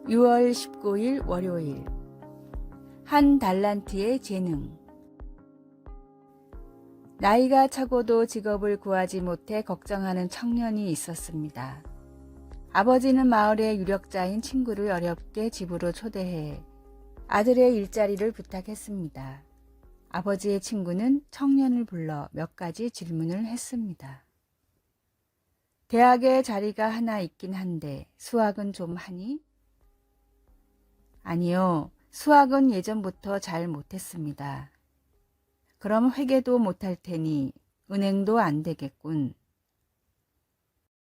6월 19일 월요일. 한 달란트의 재능. 나이가 차고도 직업을 구하지 못해 걱정하는 청년이 있었습니다. 아버지는 마을의 유력자인 친구를 어렵게 집으로 초대해 아들의 일자리를 부탁했습니다. 아버지의 친구는 청년을 불러 몇 가지 질문을 했습니다. 대학에 자리가 하나 있긴 한데 수학은 좀 하니? 아니요, 수학은 예전부터 잘 못했습니다. 그럼 회계도 못할 테니 은행도 안 되겠군.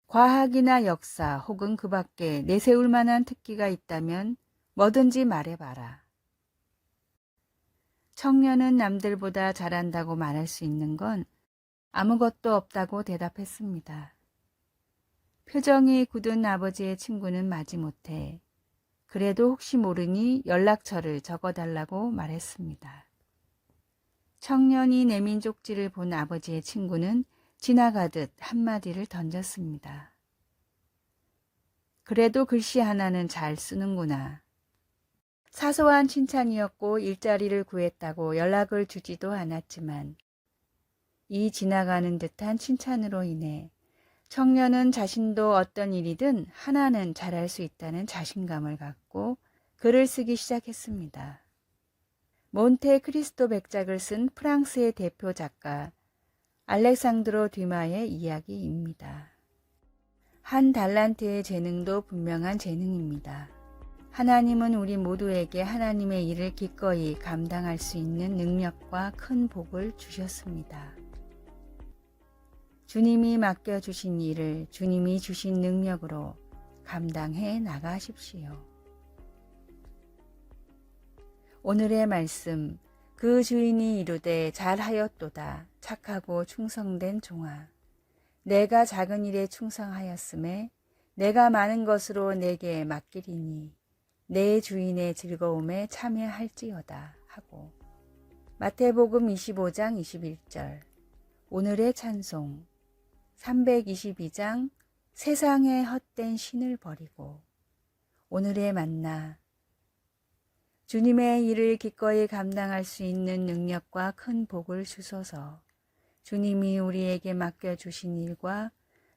과학이나 역사 혹은 그 밖에 내세울 만한 특기가 있다면 뭐든지 말해봐라. 청년은 남들보다 잘한다고 말할 수 있는 건 아무것도 없다고 대답했습니다. 표정이 굳은 아버지의 친구는 마지못해 그래도 혹시 모르니 연락처를 적어달라고 말했습니다. 청년이 내민 쪽지를 본 아버지의 친구는 지나가듯 한마디를 던졌습니다. 그래도 글씨 하나는 잘 쓰는구나. 사소한 칭찬이었고 일자리를 구했다고 연락을 주지도 않았지만 이 지나가는 듯한 칭찬으로 인해 청년은 자신도 어떤 일이든 하나는 잘할 수 있다는 자신감을 갖고 글을 쓰기 시작했습니다. 몬테 크리스토 백작을 쓴 프랑스의 대표 작가 알렉상드로 듀마의 이야기입니다. 한 달란트의 재능도 분명한 재능입니다. 하나님은 우리 모두에게 하나님의 일을 기꺼이 감당할 수 있는 능력과 큰 복을 주셨습니다. 주님이 맡겨주신 일을 주님이 주신 능력으로 감당해 나가십시오. 오늘의 말씀, 그 주인이 이르되 잘하였도다 착하고 충성된 종아. 내가 작은 일에 충성하였음에 내가 많은 것으로 내게 맡기리니 내 주인의 즐거움에 참여할지어다 하고. 마태복음 25장 21절. 오늘의 찬송 322장 세상의 헛된 신을 버리고. 오늘의 만나 주님의 일을 기꺼이 감당할 수 있는 능력과 큰 복을 주소서. 주님이 우리에게 맡겨주신 일과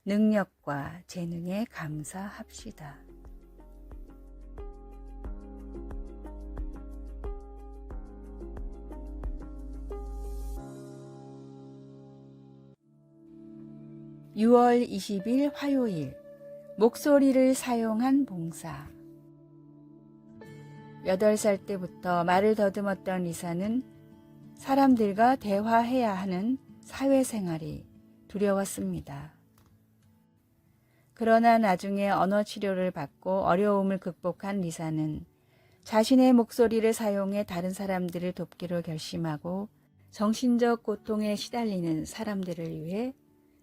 능력과 재능에 감사합시다. (6월 20일) 화요일. 목소리를 사용한 봉사. 8살 때부터 말을 더듬었던 리사는 사람들과 대화해야 하는 사회생활이 두려웠습니다. 그러나 나중에 언어 치료를 받고 어려움을 극복한 리사는 자신의 목소리를 사용해 다른 사람들을 돕기로 결심하고 정신적 고통에 시달리는 사람들을 위해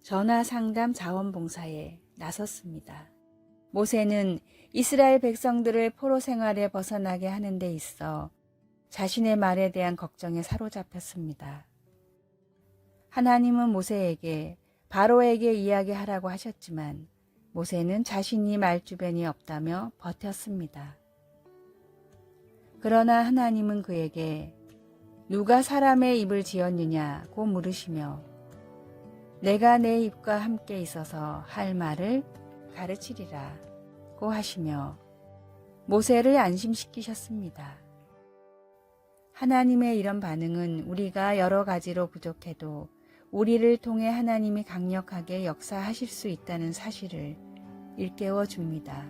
전화상담 자원봉사에 나섰습니다. 모세는 이스라엘 백성들을 포로 생활에 벗어나게 하는 데 있어 자신의 말에 대한 걱정에 사로잡혔습니다. 하나님은 모세에게 바로에게 이야기하라고 하셨지만 모세는 자신이 말 주변이 없다며 버텼습니다. 그러나 하나님은 그에게 누가 사람의 입을 지었느냐고 물으시며 내가 내 입과 함께 있어서 할 말을 가르치리라 고 하시며 모세를 안심시키셨습니다. 하나님의 이런 반응은 우리가 여러 가지로 부족해도 우리를 통해 하나님이 강력하게 역사하실 수 있다는 사실을 일깨워 줍니다.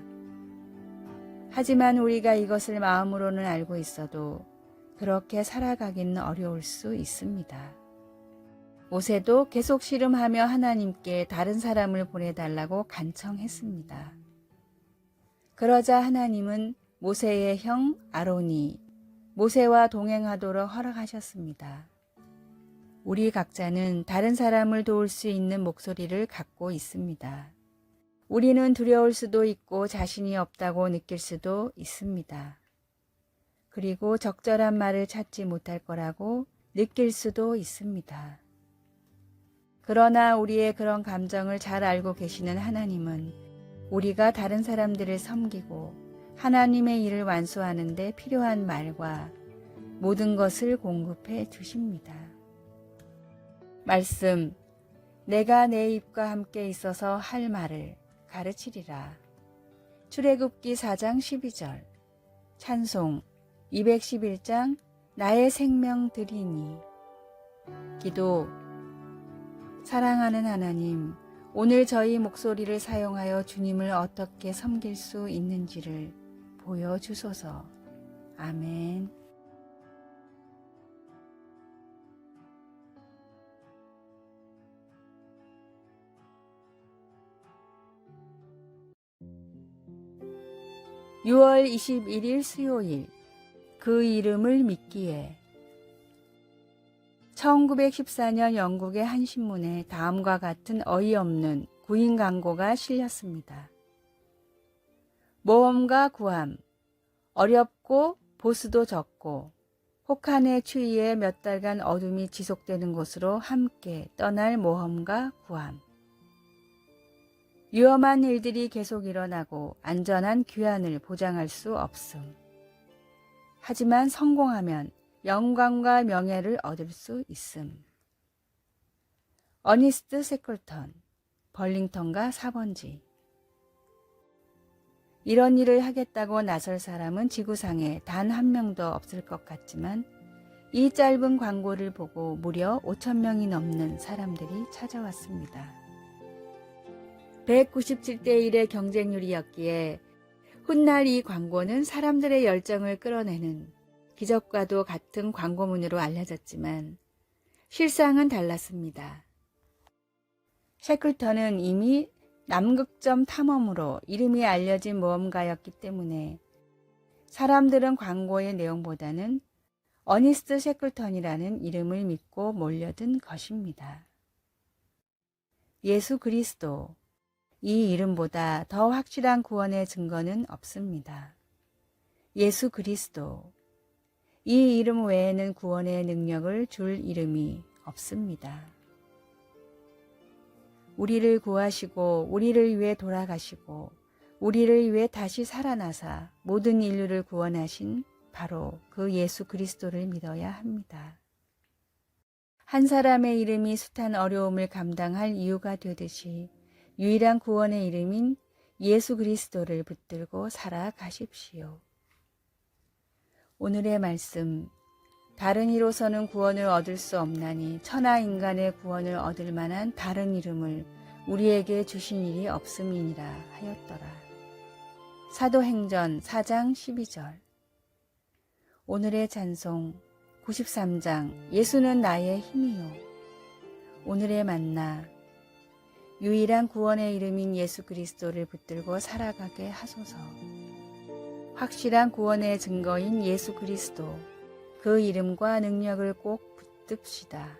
하지만 우리가 이것을 마음으로는 알고 있어도 그렇게 살아가기는 어려울 수 있습니다. 모세도 계속 씨름하며 하나님께 다른 사람을 보내달라고 간청했습니다. 그러자 하나님은 모세의 형 아론이 모세와 동행하도록 허락하셨습니다. 우리 각자는 다른 사람을 도울 수 있는 목소리를 갖고 있습니다. 우리는 두려울 수도 있고 자신이 없다고 느낄 수도 있습니다. 그리고 적절한 말을 찾지 못할 거라고 느낄 수도 있습니다. 그러나 우리의 그런 감정을 잘 알고 계시는 하나님은 우리가 다른 사람들을 섬기고 하나님의 일을 완수하는 데 필요한 말과 모든 것을 공급해 주십니다. 말씀, 내가 내 입과 함께 있어서 할 말을 가르치리라. 출애굽기 4장 12절. 찬송 211장 나의 생명 드리니. 기도. 사랑하는 하나님, 오늘 저희 목소리를 사용하여 주님을 어떻게 섬길 수 있는지를 보여주소서. 아멘. (6월 21일) 수요일. 그 이름을 믿기에. 1914년 영국의 한 신문에 다음과 같은 어이없는 구인 광고가 실렸습니다. 모험가 구함. 어렵고 보수도 적고 혹한의 추위에 몇 달간 어둠이 지속되는 곳으로 함께 떠날 모험가 구함. 위험한 일들이 계속 일어나고 안전한 귀환을 보장할 수 없음. 하지만 성공하면 영광과 명예를 얻을 수 있음. 어니스트 세클턴, 벌링턴가 4번지. 이런 일을 하겠다고 나설 사람은 지구상에 단 한 명도 없을 것 같지만 이 짧은 광고를 보고 무려 5,000명이 넘는 사람들이 찾아왔습니다. 197대 1의 경쟁률이었기에 훗날 이 광고는 사람들의 열정을 끌어내는 기적과도 같은 광고문으로 알려졌지만 실상은 달랐습니다. 셰클턴은 이미 남극점 탐험으로 이름이 알려진 모험가였기 때문에 사람들은 광고의 내용보다는 어니스트 셰클턴이라는 이름을 믿고 몰려든 것입니다. 예수 그리스도, 이 이름보다 더 확실한 구원의 증거는 없습니다. 예수 그리스도, 이 이름 외에는 구원의 능력을 줄 이름이 없습니다. 우리를 구하시고 우리를 위해 돌아가시고 우리를 위해 다시 살아나사 모든 인류를 구원하신 바로 그 예수 그리스도를 믿어야 합니다. 한 사람의 이름이 숱한 어려움을 감당할 이유가 되듯이 유일한 구원의 이름인 예수 그리스도를 붙들고 살아가십시오. 오늘의 말씀, 다른 이로서는 구원을 얻을 수 없나니 천하 인간의 구원을 얻을 만한 다른 이름을 우리에게 주신 일이 없음이니라 하였더라. 사도행전 4장 12절. 오늘의 찬송 93장 예수는 나의 힘이요. 오늘의 만나, 유일한 구원의 이름인 예수 그리스도를 붙들고 살아가게 하소서. 확실한 구원의 증거인 예수 그리스도, 그 이름과 능력을 꼭 붙듭시다.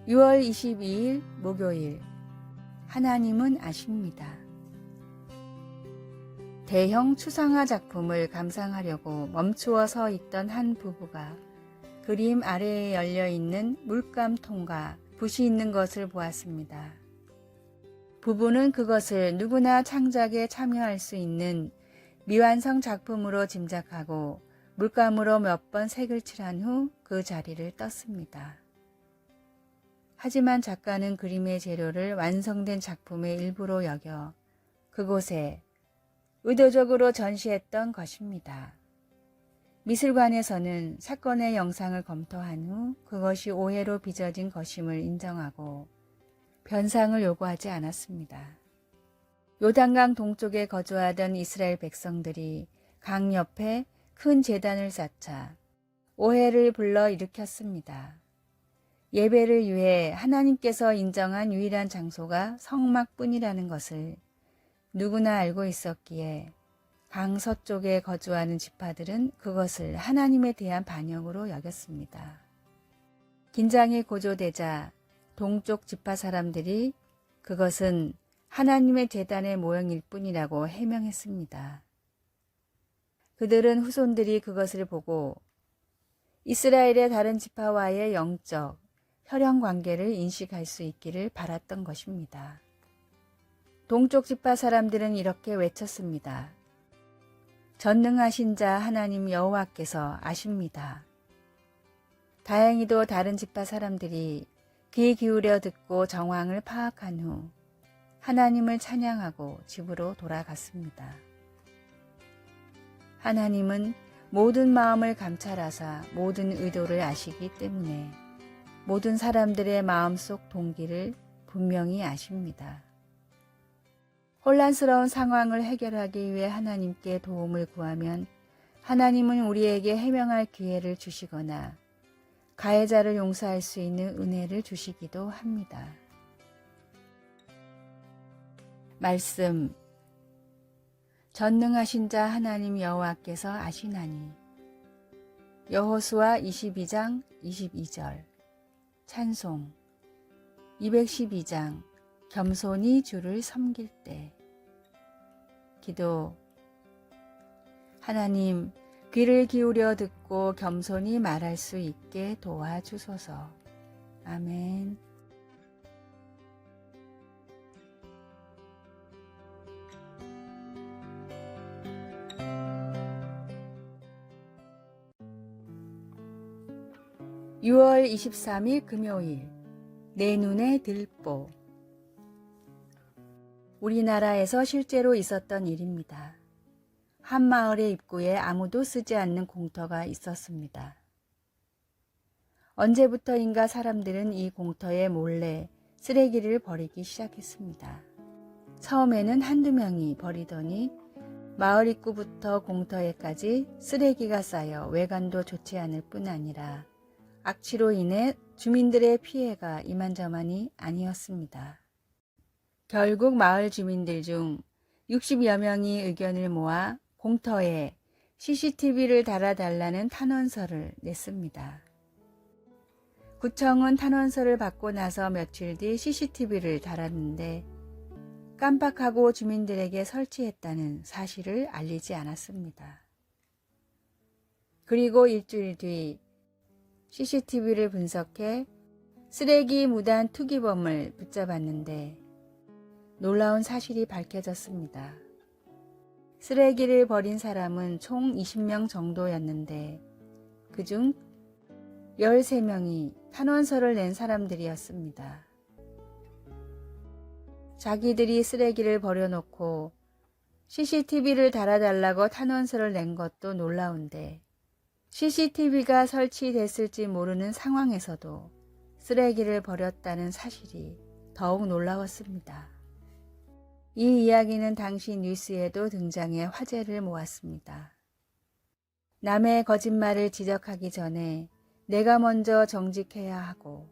(6월 22일) 목요일. 하나님은 아십니다. 대형 추상화 작품을 감상하려고 멈추어 서 있던 한 부부가 그림 아래에 열려있는 물감통과 붓이 있는 것을 보았습니다. 부부는 그것을 누구나 창작에 참여할 수 있는 미완성 작품으로 짐작하고 물감으로 몇 번 색을 칠한 후 그 자리를 떴습니다. 하지만 작가는 그림의 재료를 완성된 작품의 일부로 여겨 그곳에 의도적으로 전시했던 것입니다. 미술관에서는 사건의 영상을 검토한 후 그것이 오해로 빚어진 것임을 인정하고 변상을 요구하지 않았습니다. 요단강 동쪽에 거주하던 이스라엘 백성들이 강 옆에 큰 제단을 쌓자 오해를 불러일으켰습니다. 예배를 위해 하나님께서 인정한 유일한 장소가 성막뿐이라는 것을 누구나 알고 있었기에 강 서쪽에 거주하는 지파들은 그것을 하나님에 대한 반역으로 여겼습니다. 긴장이 고조되자 동쪽 지파 사람들이 그것은 하나님의 제단의 모형일 뿐이라고 해명했습니다. 그들은 후손들이 그것을 보고 이스라엘의 다른 지파와의 영적, 혈연 관계를 인식할 수 있기를 바랐던 것입니다. 동쪽 지파 사람들은 이렇게 외쳤습니다. 전능하신 자 하나님 여호와께서 아십니다. 다행히도 다른 지파 사람들이 귀 기울여 듣고 정황을 파악한 후 하나님을 찬양하고 집으로 돌아갔습니다. 하나님은 모든 마음을 감찰하사 모든 의도를 아시기 때문에 모든 사람들의 마음속 동기를 분명히 아십니다. 혼란스러운 상황을 해결하기 위해 하나님께 도움을 구하면 하나님은 우리에게 해명할 기회를 주시거나 가해자를 용서할 수 있는 은혜를 주시기도 합니다. 말씀. 전능하신 자 하나님 여호와께서 아시나니. 여호수아 22장 22절. 찬송. 212장 겸손히 주를 섬길 때. 기도. 하나님, 귀를 기울여 듣고 겸손히 말할 수 있게 도와주소서. 아멘. (6월 23일) 금요일. 내 눈에 들보. 우리나라에서 실제로 있었던 일입니다. 한 마을의 입구에 아무도 쓰지 않는 공터가 있었습니다. 언제부터인가 사람들은 이 공터에 몰래 쓰레기를 버리기 시작했습니다. 처음에는 한두 명이 버리더니 마을 입구부터 공터에까지 쓰레기가 쌓여 외관도 좋지 않을 뿐 아니라 악취로 인해 주민들의 피해가 이만저만이 아니었습니다. 결국 마을 주민들 중 60여 명이 의견을 모아 공터에 CCTV를 달아달라는 탄원서를 냈습니다. 구청은 탄원서를 받고 나서 며칠 뒤 CCTV를 달았는데 깜빡하고 주민들에게 설치했다는 사실을 알리지 않았습니다. 그리고 일주일 뒤 CCTV를 분석해 쓰레기 무단 투기범을 붙잡았는데 놀라운 사실이 밝혀졌습니다. 쓰레기를 버린 사람은 총 20명 정도였는데 그중 13명이 탄원서를 낸 사람들이었습니다. 자기들이 쓰레기를 버려놓고 CCTV를 달아달라고 탄원서를 낸 것도 놀라운데 CCTV가 설치됐을지 모르는 상황에서도 쓰레기를 버렸다는 사실이 더욱 놀라웠습니다. 이 이야기는 당시 뉴스에도 등장해 화제를 모았습니다. 남의 거짓말을 지적하기 전에 내가 먼저 정직해야 하고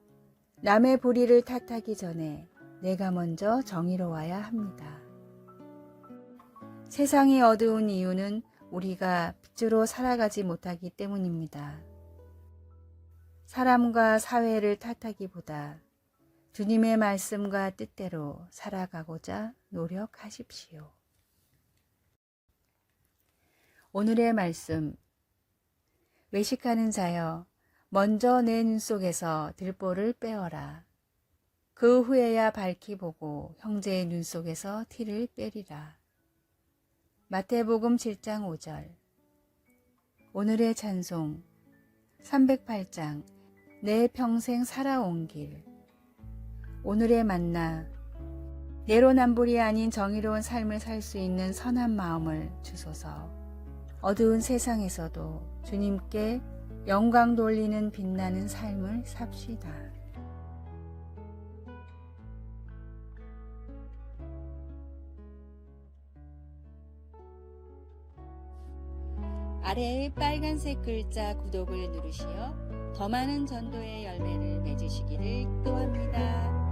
남의 불의를 탓하기 전에 내가 먼저 정의로워야 합니다. 세상이 어두운 이유는 우리가 빛으로 살아가지 못하기 때문입니다. 사람과 사회를 탓하기보다 주님의 말씀과 뜻대로 살아가고자 노력하십시오. 오늘의 말씀. 외식하는 자여, 먼저 내 눈 속에서 들보를 빼어라. 그 후에야 밝히 보고 형제의 눈 속에서 티를 빼리라. 마태복음 7장 5절. 오늘의 찬송. 308장 내 평생 살아온 길. 오늘의 만나. 내로남불이 아닌 정의로운 삶을 살 수 있는 선한 마음을 주소서. 어두운 세상에서도 주님께 영광 돌리는 빛나는 삶을 삽시다. 아래의 빨간색 글자 구독을 누르시어 더 많은 전도의 열매를 맺으시기를 기도합니다.